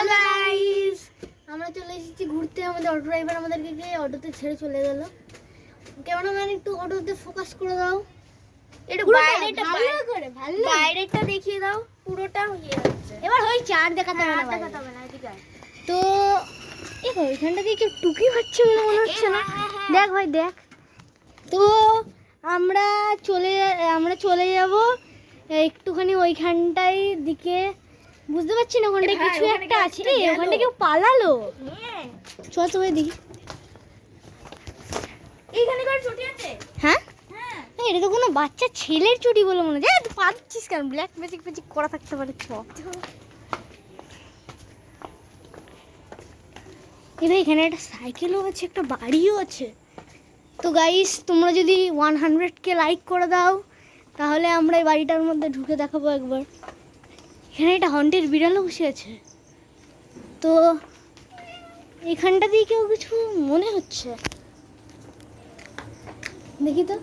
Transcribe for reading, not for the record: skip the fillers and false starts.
Hello guys, আমরা চলে এসেছি ঘুরতে। আমাদের অটো ড্রাইভার আমাদেরকে অটোতে ছেড়ে চলে গেল। ক্যামেরাম্যান একটু অটোতে ফোকাস করে দাও, একটু বাইরেটা বাইরেটা দেখিয়ে দাও, পুরোটা হয়ে যাচ্ছে। এবার ওই চার দেখাতে হবে না, ঠিক আছে? তো ওইখানটা দিয়ে কেউ টুকি মারছে বলে মনে হচ্ছে না। দেখ ভাই দেখ। তো আমরা চলে যাব একটুখানি ওইখানটাই দিকে, বুঝতে পারছি না ওখানটা কিছু একটা আছে রে। ওখানটা কেউ পালালো। চল তো দেখি। এইখানে কার ছুটি আছে? হ্যাঁ এটা তো কোনো বাচ্চা ছেলের চুটি বলে মনে হয়। তুই পাচ্ছিস কেন? ব্ল্যাক ম্যাজিক ম্যাজিক করা থাকতে পারে। এবার এখানে একটা সাইকেলও আছে, একটা বাড়িও আছে। তো গাইস, তোমরা যদি 100K লাইক করে দাও তাহলে আমরা এই বাড়িটার মধ্যে ঢুকে দেখাবো একবার। এখানে একটা হন্টের বিড়ালও বসে আছে। তো এখানটা দিয়ে কেউ কিছু মনে হচ্ছে, দেখি তো।